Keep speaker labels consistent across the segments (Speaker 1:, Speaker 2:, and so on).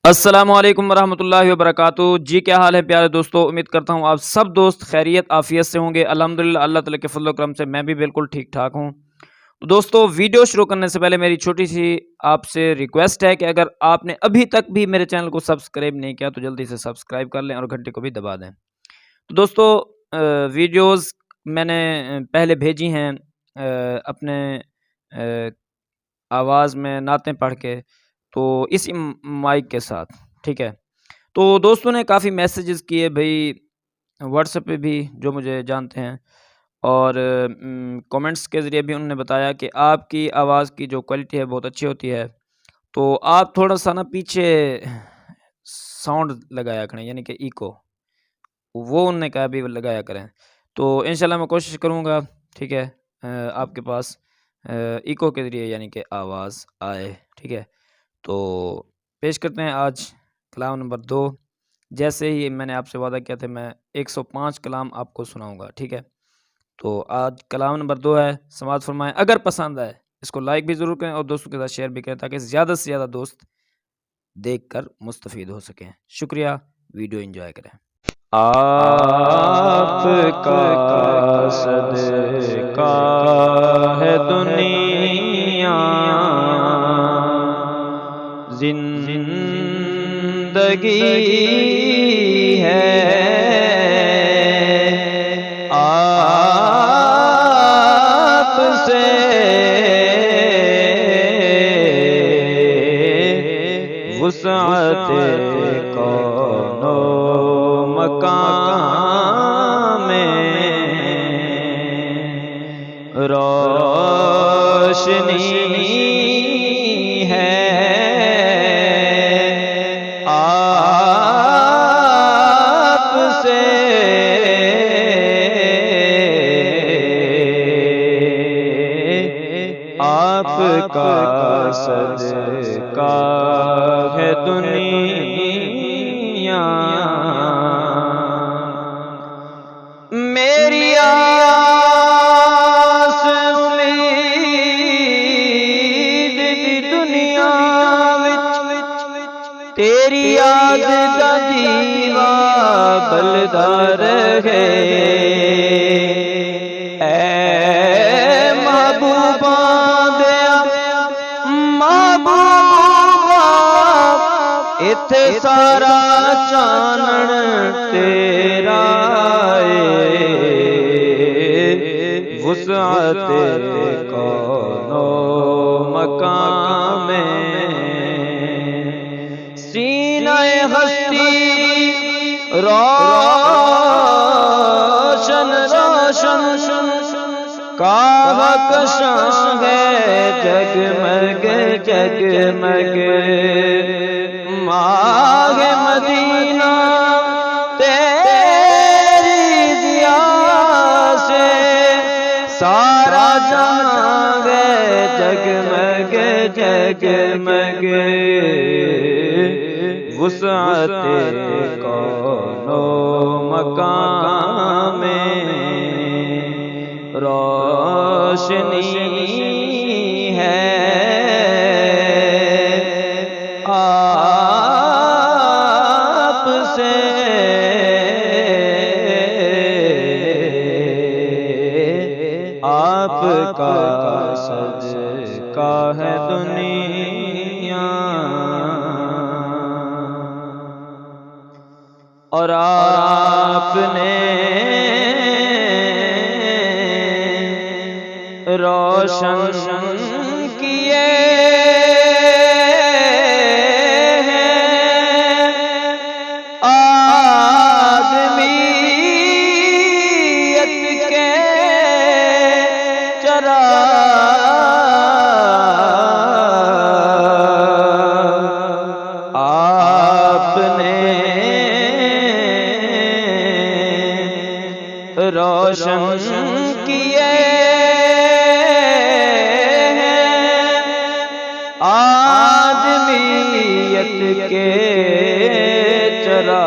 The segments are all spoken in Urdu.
Speaker 1: السلام علیکم ورحمۃ اللہ وبرکاتہ۔ جی کیا حال ہے پیارے دوستو، امید کرتا ہوں آپ سب دوست خیریت عافیت سے ہوں گے۔ الحمدللہ اللہ تعالیٰ کے فضل و کرم سے میں بھی بالکل ٹھیک ٹھاک ہوں۔ دوستو ویڈیو شروع کرنے سے پہلے میری چھوٹی سی آپ سے ریکویسٹ ہے کہ اگر آپ نے ابھی تک بھی میرے چینل کو سبسکرائب نہیں کیا تو جلدی سے سبسکرائب کر لیں اور گھنٹی کو بھی دبا دیں۔ تو دوستو ویڈیوز میں نے پہلے بھیجی ہیں اپنے آواز میں نعتیں پڑھ کے، تو اسی مائک کے ساتھ، ٹھیک ہے۔ تو دوستوں نے کافی میسیجز کیے بھائی، واٹس ایپ پہ بھی جو مجھے جانتے ہیں، اور کومنٹس کے ذریعے بھی انہوں نے بتایا کہ آپ کی آواز کی جو کوالٹی ہے بہت اچھی ہوتی ہے، تو آپ تھوڑا سا نا پیچھے ساؤنڈ لگایا کریں، یعنی کہ ایکو، وہ انہوں نے کہا بھی لگایا کریں۔ تو انشاءاللہ میں کوشش کروں گا، ٹھیک ہے، آپ کے پاس ایکو کے ذریعے یعنی کہ آواز آئے، ٹھیک ہے۔ تو پیش کرتے ہیں آج کلام نمبر 2۔ جیسے ہی میں نے آپ سے وعدہ کیا تھا میں 105 کلام آپ کو سناؤں گا، ٹھیک ہے۔ تو آج کلام نمبر 2 ہے، سماعت فرمائیں۔ اگر پسند آئے اس کو لائک بھی ضرور کریں اور دوستوں کے ساتھ شیئر بھی کریں تاکہ زیادہ سے زیادہ دوست دیکھ کر مستفید ہو سکیں۔ شکریہ، ویڈیو انجوائے کریں۔ آپ کا صدقہ ہے دنیا، زندگی ہے، آپ سے وسعت کون و مقام میں روشنی ہے، آپ سے آپ کا صدقہ ہے دنیا، میری آس امید دنیا وچ تیری یاد دا دیوا بلدا رہے، اے محبوباں دیا محبوبا، ایتھے سارا چانن تیرا اے، وسعت کون و مقام میں سینہ ہستی روشن روشن کہکشاں ہے، جگمگ جگمگ ماہ مدینہ تیری ضیا سے سارا جہاں ہے، جگمگ جگمگ وسعت کون و مقام میں روشنی ہے، آپ سے آپ کا صدقہ ہے دنیا، اور آپ نے روشن کیے ہیں آدمیت کے چراغ، آپ نے روشن کیے آدمیت کے چراغ،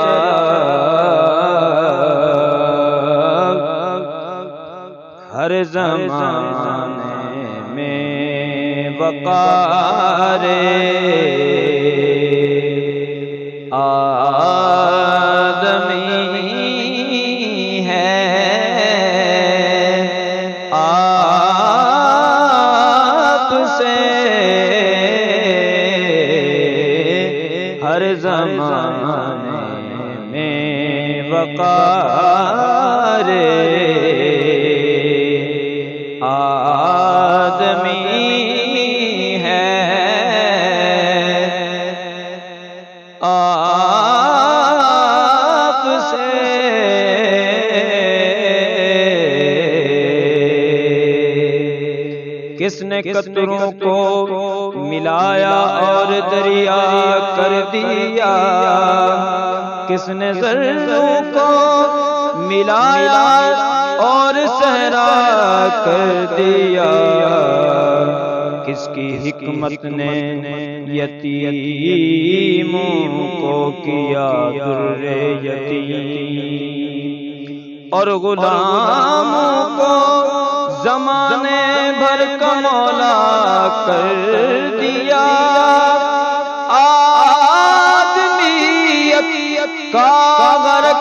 Speaker 1: ہر زمانے میں وقار آدمی ہے آپ سے ہر زمانے میں وقار آدمی ہے آپ سے کس نے قطروں کو ملایا اور دریا کر دیا، کس نے ذروں کو ملایا اور صحرا کر دیا، کس کی حکمت نے یتیموں کو کیا در یتیم، اور غلاموں کو زمانے بھر کا مولا کر دیا، آدمیت کا غرق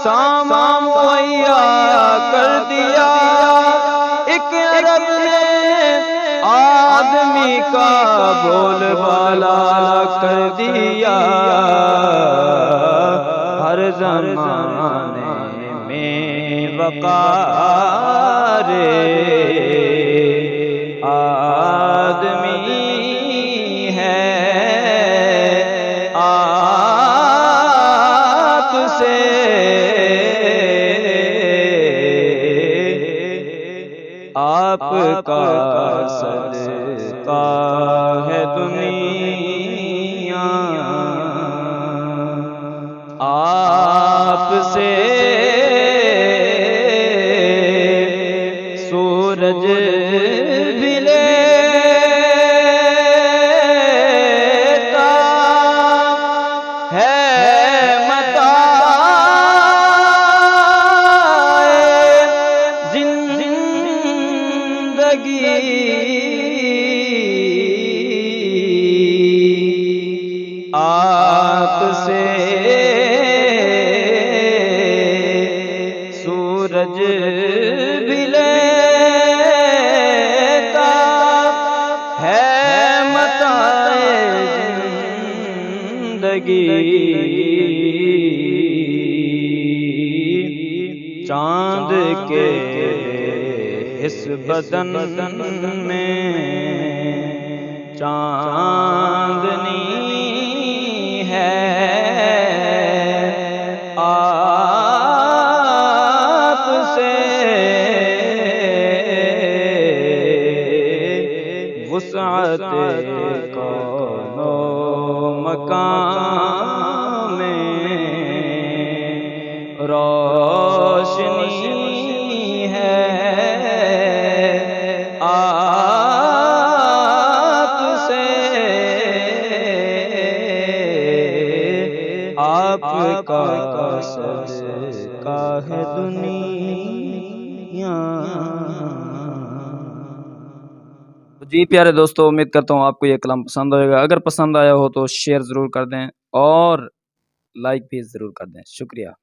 Speaker 1: سامان مہیا کر دیا، ایک عرب نے آدمی کا بول بالا کر دیا، ہر زمانے میں وقار آدمی ہے آپ سے آپ کا صدقہ ہے دنیا آپ سے سورج بھی لیتا ہے متاع زندگی، آپ سے سورج بھی لیتا ہے متاع زندگی، چاند کے اس بدن میں چاندنی ہے آپ سے وسعت کون و مکان میں روشنی ہے آپ سے آپ کا صدقہ ہے دنیا۔ جی پیارے دوستو، امید کرتا ہوں آپ کو یہ کلام پسند ہوئے گا، اگر پسند آیا ہو تو شیئر ضرور کر دیں اور لائک بھی ضرور کر دیں، شکریہ۔